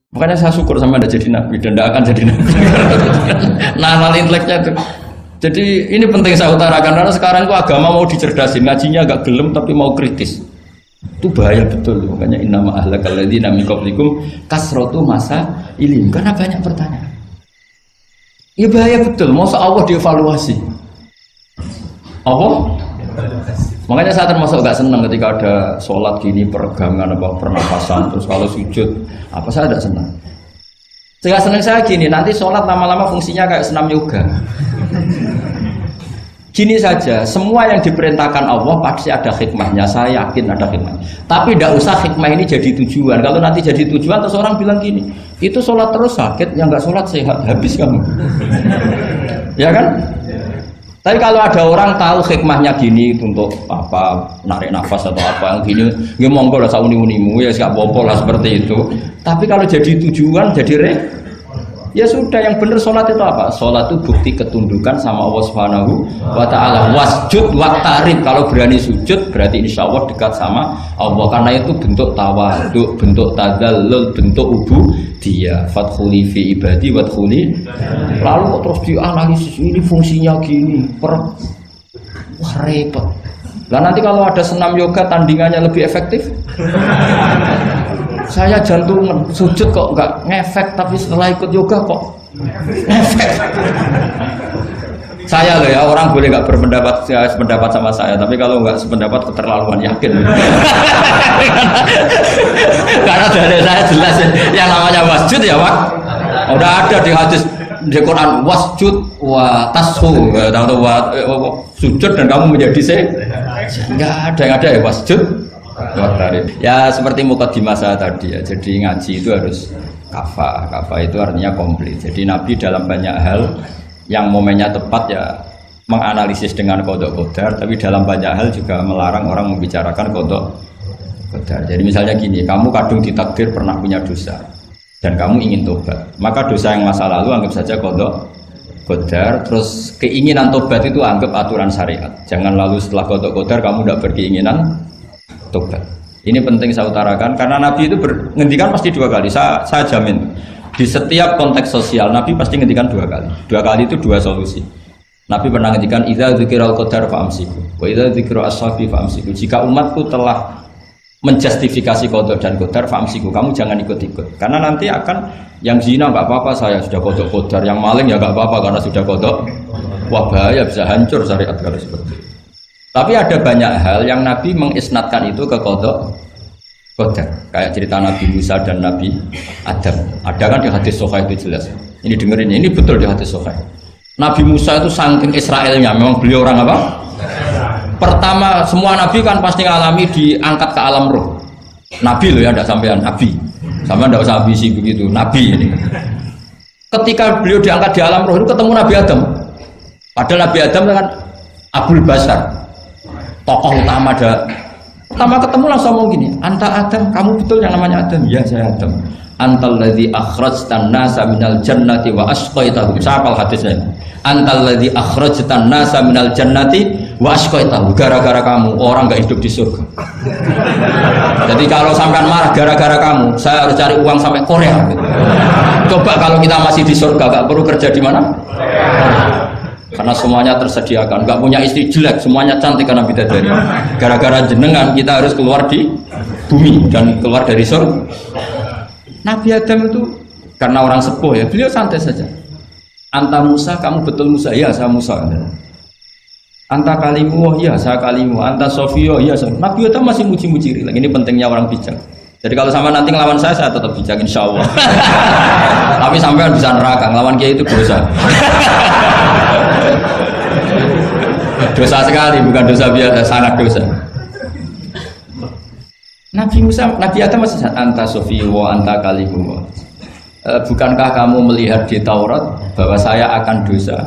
Makanya saya syukur sama Anda jadi nabi dan tidak akan jadi nabi. Nah, hal inteleknya itu. Jadi ini penting saya utarakan karena sekarang itu agama mau dicerdasin, ngajinya agak gelem tapi mau kritis. Itu bahaya betul. Makanya innama ahlakal ladzina min qablikum kasratu masa ilim, karena banyak pertanyaan. Ya bahaya betul. Masa Allah dievaluasi. Allah? Makanya saya termasuk gak senang ketika ada sholat gini peregangan apa pernafasan terus kalau sujud apa saya tidak senang. Sehingga senang saya gini, nanti sholat lama-lama fungsinya kayak senam yoga. Gini saja, semua yang diperintahkan Allah pasti ada hikmahnya, saya yakin ada hikmah. Tapi tidak usah hikmah ini jadi tujuan. Kalau nanti jadi tujuan, terus orang bilang gini, itu sholat terus sakit, yang nggak sholat sehat, habis kamu. Ya kan? Tapi kalau ada orang tahu hikmahnya gini untuk apa, narik nafas atau apa yang gini, ya monggo lah sauni-unimu ya siap apa lah seperti itu. Tapi kalau jadi tujuan, jadi ya sudah, yang benar sholat itu apa? Sholat itu bukti ketundukan sama Allah Subhanahu wa ta'ala. Wasjud waqtarib, kalau berani sujud berarti insya Allah dekat sama Allah, karena itu bentuk tawadhu, bentuk tadzallul, bentuk ubudiyah. Fadkhuli fi ibadi wadkhuli. Lalu kok terus dianalisis ini fungsinya gini, wah repot. Lah nanti kalau ada senam yoga tandingannya lebih efektif. Saya jantungan, sujud kok nggak ngefek, tapi setelah ikut yoga kok ngefek. Saya loh ya, orang boleh nggak berpendapat sependapat sama saya, tapi kalau nggak sependapat keterlaluan, yakin. Karena dari saya jelas yang namanya wasjud ya Pak, udah ada di hadis di Quran, wasjud wa tashu, sujud dan kamu menjadi nggak ada yang ada ya wasjud. Ya seperti mukadimah saya tadi ya, jadi ngaji itu harus kafah itu artinya komplit. Jadi Nabi dalam banyak hal yang momennya tepat ya menganalisis dengan qadha qadar, tapi dalam banyak hal juga melarang orang membicarakan qadha qadar. Jadi misalnya gini, kamu kadung ditakdir pernah punya dosa dan kamu ingin tobat, maka dosa yang masa lalu anggap saja qadha qadar, terus keinginan tobat itu anggap aturan syariat. Jangan lalu setelah qadha qadar kamu tidak berkeinginan tobat. Ini penting saya utarakan karena Nabi itu ngendikan pasti dua kali. Saya jamin di setiap konteks sosial Nabi pasti ngendikan dua kali. Dua kali itu dua solusi. Nabi pernah ngendikan idza dzikiral qadar fa'amsiku wa idza dzikru ashabi fa'amsiku. Jika umatku telah menjustifikasi qadar dan qadar fa'amsiku, kamu jangan ikut-ikut. Karena nanti akan yang zina enggak apa-apa, saya sudah qadar, yang maling ya enggak apa-apa karena sudah qadar. Wah bahaya, bisa hancur syariat kalau seperti itu. Tapi ada banyak hal yang Nabi mengisnadkan itu ke qadha qadar. Kayak cerita Nabi Musa dan Nabi Adam. Ada kan di hadis Sahih itu jelas. Ini dengerin, ini betul di hadis Sahih. Nabi Musa itu saking Israelnya, memang beliau orang apa? Pertama, semua Nabi kan pasti ngalami diangkat ke alam roh. Nabi loh ya, tidak sampean Nabi. Sama tidak usah ambisi begitu, Nabi ini. Ketika beliau diangkat di alam roh itu ketemu Nabi Adam. Padahal Nabi Adam kan Abul Basar, tokoh utama ada. Pertama ketemu langsung ngomong gini, anta Adam, kamu betul yang namanya Adam? Ya saya Adam. Antal ladzi akhrajtan nasa minal jannati wa asqaitahum. Siapa hadisnya? Antal ladzi akhrajtan nasa minal jannati wa asqaitahum. Gara-gara kamu orang nggak hidup di surga. Jadi kalau sampean marah gara-gara kamu, saya harus cari uang sampai Korea. Coba kalau kita masih di surga, nggak perlu kerja di mana? Karena semuanya tersediakan, nggak punya istri jelek, semuanya cantik karena bidadari. Gara-gara jenengan kita harus keluar di bumi dan keluar dari surga. Nabi Adam itu karena orang sepuh ya, beliau santai saja. Anta Musa, kamu betul Musa? Ya saya Musa. Anta kalimu, ya saya kalimu. Anta Sofio, ya saya. Nabi Adam masih muji-muji. Ini pentingnya orang bijak. Jadi kalau sama nanti ngelawan saya tetap bijak insya Allah. Tapi sampean bisa neraka, ngelawan kiai itu dosa. Dosa sekali, bukan dosa biasa, sangat dosa. Nabi Musa, Nabi Adam masih anta sofi wa anta kalimu. Bukankah kamu melihat di Taurat bahwa saya akan dosa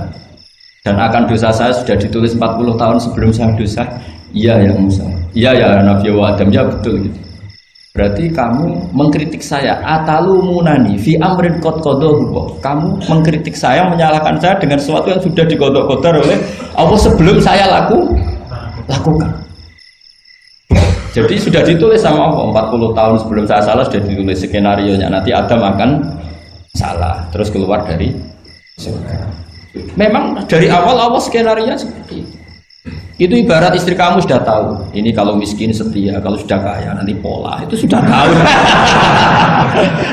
dan akan dosa saya sudah ditulis 40 tahun sebelum saya dosa? Iya ya Musa. Iya ya Nabi Adam, ya betul gitu. Berarti kamu mengkritik saya, atalumunani fi amrin qad qadahu. Kamu mengkritik saya, menyalahkan saya dengan sesuatu yang sudah diqadha-qadar oleh Allah sebelum saya lakukan. Jadi sudah ditulis sama Allah 40 tahun sebelum saya salah sudah ditulis skenario nya nanti Adam akan salah terus keluar dari surga. Memang dari awal skenario seperti itu. Itu ibarat istri kamu sudah tahu ini kalau miskin setia, kalau sudah kaya nanti pola, itu sudah tahu.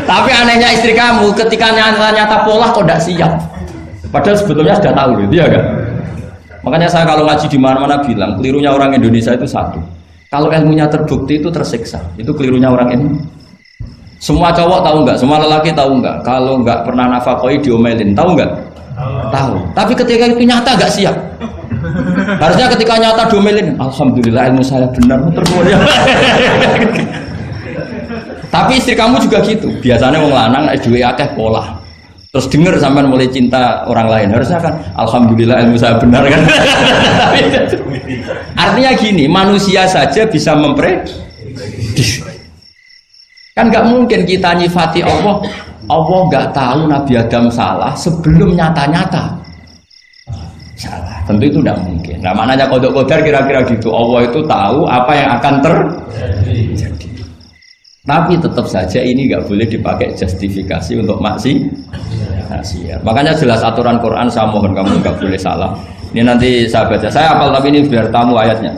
Tapi anehnya istri kamu ketika nyata pola kok tidak siap, padahal sebetulnya sudah tahu gitu ya kan. Makanya saya kalau ngaji di mana-mana bilang kelirunya orang Indonesia itu satu, kalau ilmunya terbukti itu tersiksa, itu kelirunya orang ini. Semua cowok tahu nggak, semua lelaki tahu nggak, kalau nggak pernah nafakoi diomelin, tahu nggak? Tahu. Tapi ketika itu nyata nggak siap. Harusnya ketika nyata diomelin, alhamdulillah ilmu saya benar terus. Tapi istri kamu juga gitu. Biasanya wong lanang duwe akeh pola. Terus dengar sampean mulai cinta orang lain. Harusnya kan alhamdulillah ilmu saya benar kan. Artinya gini, manusia saja bisa memprediksi. Kan nggak mungkin kita nyifati Allah. Allah nggak tahu Nabi Adam salah sebelum nyata-nyata salah. Tentu itu tidak mungkin. Nah, maknanya qada qadar kira-kira gitu. Allah itu tahu apa yang akan terjadi. Tapi tetap saja ini nggak boleh dipakai justifikasi untuk maksiat. Makanya jelas aturan Quran, saya mohon kamu nggak boleh salah. Ini nanti saya baca. Saya hafal tapi ini biar tamu ayatnya.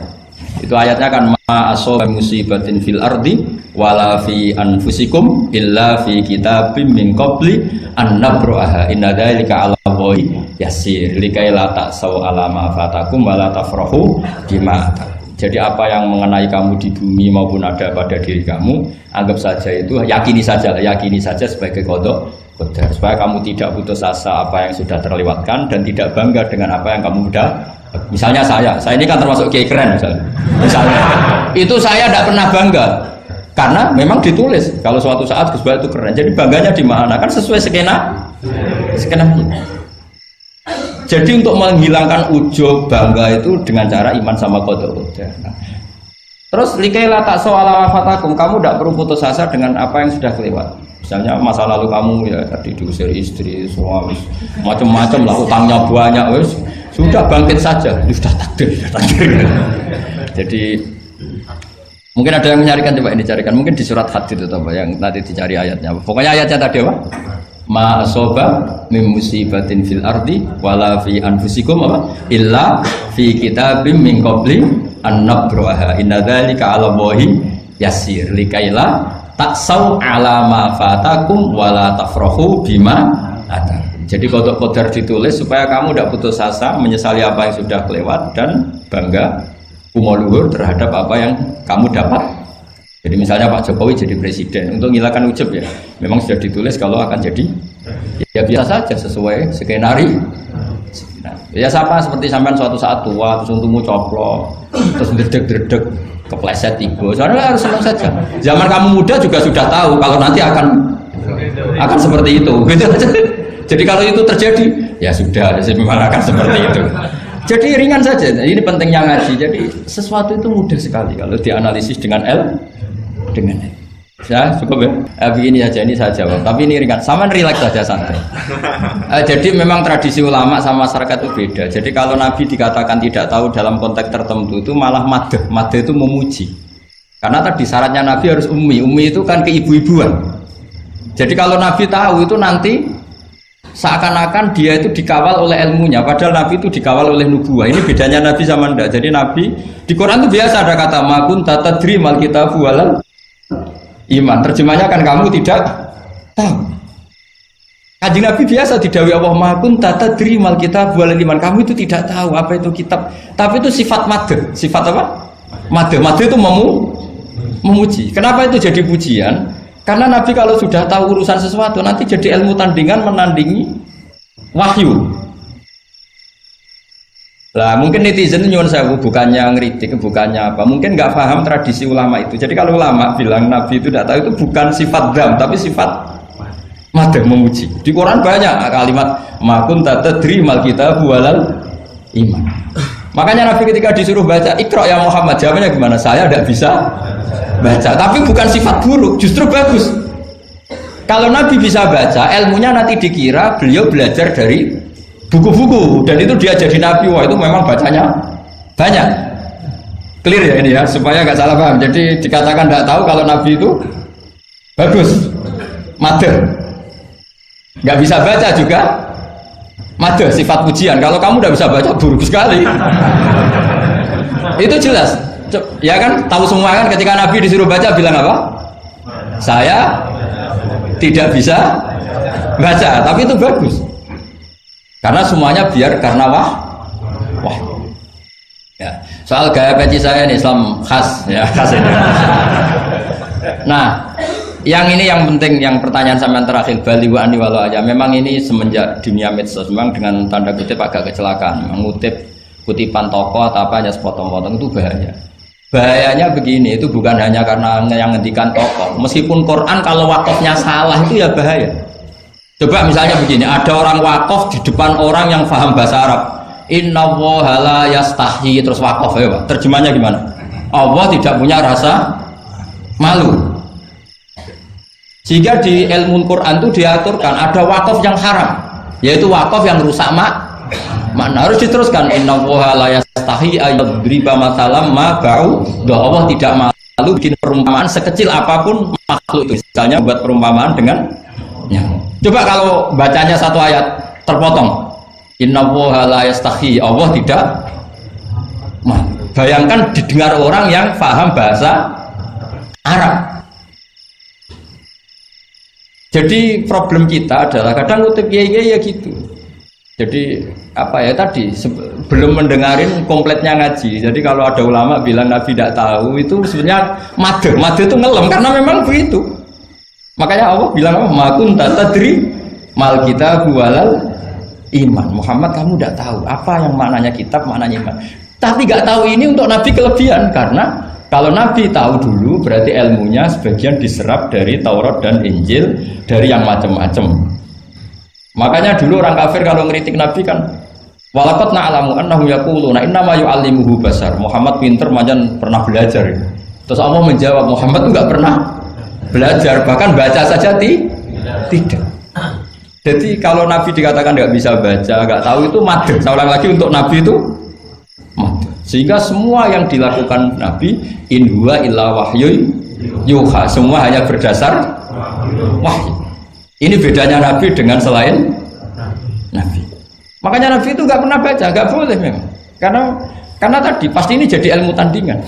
Itu ayatnya kan ma asaba musibatin fil ardi wala fi anfusikum illa fi kitabim min qabli an nabraha inna dzalika 'ala Allahi yasir likai la ta'sau ala ma fatakum wala tafrahu bima. Jadi apa yang mengenai kamu di bumi maupun ada pada diri kamu, anggap saja itu yakini saja sebagai qada qadar supaya kamu tidak putus asa apa yang sudah terlewatkan dan tidak bangga dengan apa yang kamu sudah. Misalnya saya ini kan termasuk kiai keren misalnya itu saya tidak pernah bangga karena memang ditulis kalau suatu saat Gus Baik itu keren, jadi bangganya di mana kan sesuai skena. Jadi untuk menghilangkan ujub bangga itu dengan cara iman sama qada qadar. Terus likaila tak soal fatakum, kamu tidak perlu putus asa dengan apa yang sudah kelewat. Misalnya masa lalu kamu ya tadi diusir istri, suami, macam-macam lah, utangnya banyak, wes sudah bangkit saja, sudah takdir. Jadi mungkin ada yang mencarikan, coba ini carikan, mungkin di surat Hadid itu apa yang nanti dicari ayatnya. Pokoknya ayatnya tadi apa? Ma asoba min musibatin fil ardi wala fi anfusikum apa? Illa fi kitabim min qabli an nabraha inna dzalika 'ala Allahi yasir likaila taksau 'ala ma fatakum wala tafrahu bima atar. Jadi qada qadar ditulis supaya kamu tidak putus asa menyesali apa yang sudah kelewat dan bangga kumoluhur terhadap apa yang kamu dapat. Jadi misalnya Pak Jokowi jadi presiden, untuk menghilangkan ujub ya, memang sudah ditulis kalau akan jadi ya biasa saja sesuai skenario. Nah, ya siapa seperti sampean suatu saat tua terus untukmu coplok, terus dredeg-dredeg kepleset tigo. Soalnya harus senang saja. Zaman kamu muda juga sudah tahu kalau nanti akan seperti itu. Gitu. Jadi kalau itu terjadi, ya sudah, memang akan seperti itu. Jadi ringan saja. Ini pentingnya ngaji. Jadi sesuatu itu mudah sekali kalau dianalisis dengan dengan ya cukup ya. Begini saja ini saya jawab. Tapi ini ringan. Sama rileks saja santai. Jadi memang tradisi ulama sama masyarakat itu beda. Jadi kalau Nabi dikatakan tidak tahu dalam konteks tertentu itu malah madh. Madh itu memuji. Karena tadi syaratnya Nabi harus ummi. Ummi itu kan keibu-ibuan. Jadi kalau Nabi tahu itu nanti seakan-akan dia itu dikawal oleh ilmunya, padahal Nabi itu dikawal oleh nubuah. Ini bedanya Nabi sama ndak. Jadi Nabi di Quran itu biasa ada kata makun tatadri mal kitabu walal iman. Terjemahnya kan kamu tidak tahu. Kanjeng Nabi biasa didhawuhi Allah makun tatadri mal kitabu walal iman. Kamu itu tidak tahu apa itu kitab. Tapi itu sifat madh. Sifat apa? Madh. Madh itu memuji. Kenapa itu jadi pujian? Karena Nabi kalau sudah tahu urusan sesuatu nanti jadi ilmu tandingan menandingi wahyu. Lah mungkin netizen nyuwun sewu bukannya ngeritik, bukannya apa, mungkin nggak paham tradisi ulama itu. Jadi kalau ulama bilang Nabi itu tidak tahu itu bukan sifat dzam tapi sifat madh memuji. Di Quran banyak kalimat makun tatadri mal kitabu walal iman. Makanya Nabi ketika disuruh baca Iqra ya Muhammad, jawabannya gimana? Saya tidak bisa baca, tapi bukan sifat buruk, justru bagus. Kalau Nabi bisa baca, ilmunya nanti dikira beliau belajar dari buku-buku dan itu dia jadi Nabi. Wah itu memang bacanya banyak. Clear ya ini ya, supaya nggak salah paham. Jadi dikatakan tidak tahu kalau Nabi itu bagus, mader, nggak bisa baca juga, mader sifat pujian. Kalau kamu tidak bisa baca buruk sekali. Itu jelas, ya kan? Tahu semua kan? Ketika Nabi disuruh baca bilang apa? Saya tidak bisa baca, tapi itu bagus. Karena semuanya biar karena wah. Ya, soal gaya peci saya ini Islam khas ya, khas ini. Nah, yang ini yang penting, yang pertanyaan sampean terakhir bali wa ani walau aja. Memang ini semenjak dunia medsos memang dengan tanda kutip agak kecelakaan, mengutip kutipan tokoh atau apa hanya sepotong-potong itu bahaya. Bahayanya begini, itu bukan hanya karena yang ngendikan tokoh. Meskipun Quran kalau wakafnya salah itu ya bahaya. Coba misalnya begini, ada orang wakaf di depan orang yang paham bahasa Arab. Inna Allaha la yastahi, terus wakaf ya Pak. Terjemahnya gimana? Allah tidak punya rasa malu. Sehingga di ilmu Quran itu diaturkan ada wakaf yang haram, yaitu wakaf yang rusak makna. Harus diteruskan Inna Allaha la yastahi ayyadriba mathalam ma ba'u. Allah tidak malu bikin perumpamaan sekecil apapun makhluk itu. Misalnya buat perumpamaan dengan nyamuk. Coba kalau bacanya satu ayat terpotong. Inna Allaha la yastahi, Allah tidak malu. Bayangkan didengar orang yang paham bahasa Arab. Jadi problem kita adalah kadang ngutip ya gitu. Jadi apa ya tadi belum mendengarin kompletnya ngaji. Jadi kalau ada ulama bilang Nabi tidak tahu itu sebenarnya made itu ngelem karena memang begitu. Makanya Allah bilang apa? Ma kunta tadri mal kitabu walal iman. Muhammad kamu tidak tahu apa yang maknanya kitab, maknanya iman. Tapi nggak tahu ini untuk Nabi kelebihan karena kalau Nabi tahu dulu berarti ilmunya sebagian diserap dari Taurat dan Injil, dari yang macam-macam. Makanya dulu orang kafir kalau ngeritik Nabi kan walaqad na'lamu annahum yaquluna innama yu'allimuhu basar. Muhammad pinter macam pernah belajar. Terus Allah menjawab Muhammad enggak pernah belajar, bahkan baca saja tidak. Jadi kalau Nabi dikatakan nggak bisa baca, nggak tahu itu made. Saya ulang lagi untuk Nabi itu made. Sehingga semua yang dilakukan Nabi in huwa illa wahyu yuha, semua hanya berdasar wahyu. Ini bedanya Nabi dengan selain Nabi. Makanya Nabi itu nggak pernah baca, nggak boleh memang. Karena tadi pasti ini jadi ilmu tandingan.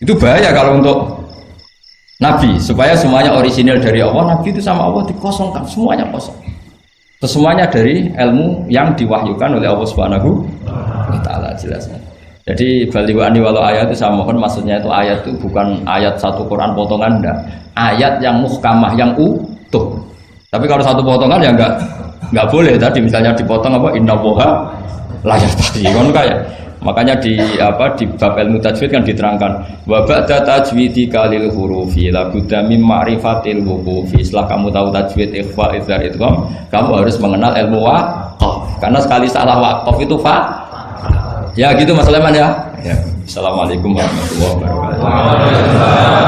Itu bahaya kalau untuk Nabi, supaya semuanya orisinil dari Allah. Nabi itu sama Allah dikosongkan, semuanya kosong. Semuanya dari ilmu yang diwahyukan oleh Allah Subhanahu wa taala jelasnya. Jadi baliwani walau ayat itu saya mohon maksudnya itu ayat itu bukan ayat satu Quran potongan enggak. Ayat yang muhkamah yang utuh. Tapi kalau satu potongan ya enggak boleh tadi misalnya dipotong apa innallaha la yastahi kan kayak. Makanya di bab ilmu tajwid kan diterangkan wa ba'da tajwidika lil hurufi la budda min ma'rifatil wuqufi. Setelah kamu tahu tajwid ikhfa idhar idgham, kamu harus mengenal ilmu waqaf. Karena sekali salah waqaf itu ya gitu Mas Leman ya. Assalamualaikum warahmatullahi wabarakatuh.